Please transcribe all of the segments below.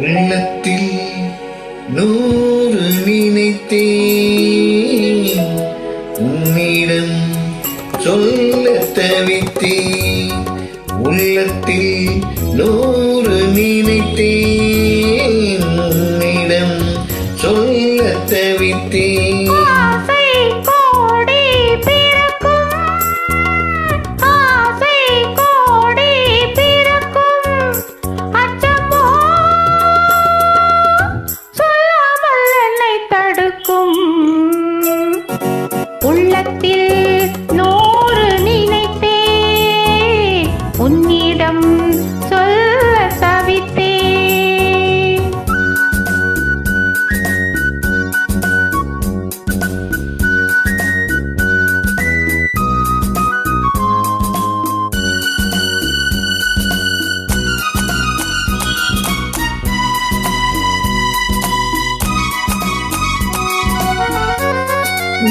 உள்ளத்தில் 100 நினைத்தேன், உன்னிடம் சொல்ல தவித்தேன். உள்ளத்தில் 100 நினைத்தேன், உன்னிடம் சொல்ல தவித்தேன். உள்ளத்தில் 100 நினைத்தேன், உன்னிடம் சொல்ல தவித்தேன்.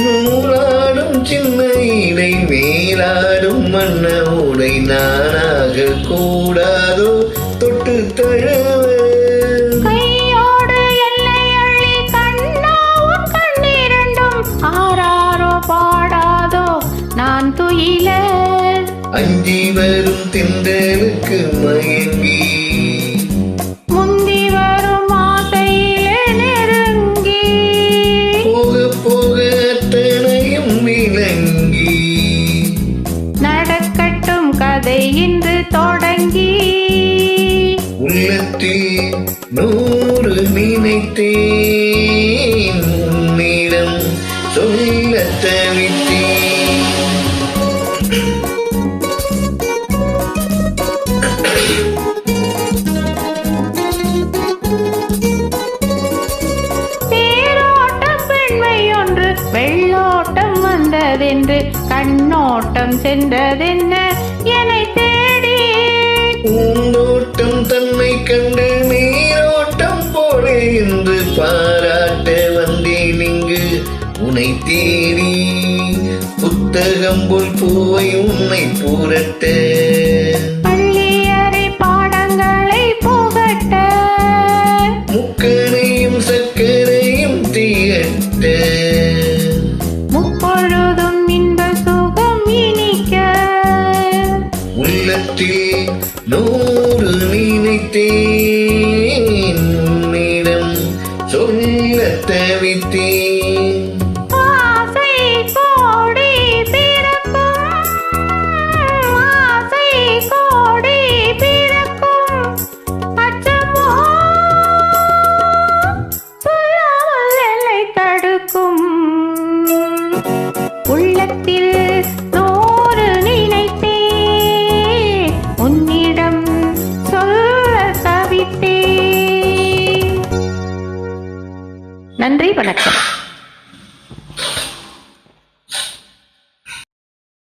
நூலாடும் சின்ன இடை மேலாடும் மன்ன உடை நானாக கூடாதோ தொட்டு தழுவ. கையோடு எல்லை அள்ளி கண்ணாவும் கண்ணிரண்டும் ஆராரோ பாடாதோ நான் துயில. அஞ்சி வரும் திண்டலுக்கு மயங்கி முந்தி வரும் ஆசையிலே நெருங்கி போக போக அத்தனையும் விளங்கி நடக்கட்டும் கதை இன்று தொடங்கி. உள்ளத்தில் 100 நினைத்தேன், உன்னிடம் சொல்ல தவித்தேன். தேரோட்டம் பெண்மை ஒன்று வெள்ளோட்டம் வந்ததென்று கண்ணோட்டம் சென்றதென்ன என்னை தேடி. பூந்தோட்டம் தன்னை கண்டு நீரோட்டம் போல என்று பாராட்ட வந்தேன் இங்கு உன்னை தேடி. புத்தகம் போல் பூவை உன்னை புரட்ட, பள்ளியறை பாடங்களை புகட்ட, முக்கனையும் சர்க்கரையும் தீயட்ட. முப்பொழுதும் இந்த சுகம் இனிக்க. உள்ளத்தில் 100 நினைத்தேன், உன்னிடம் சொல்ல தவித்தேன். ஆசை கோடி பிறக்கும், ஆசை கோடி பிறக்கும். அச்சமோ சொல்லாமல் என்னை தடுக்கும். உள்ளத்தில் 100 நினைத்தேன், உன்னிடம் சொல்ல தவித்தேன். நன்றி, வணக்கம்.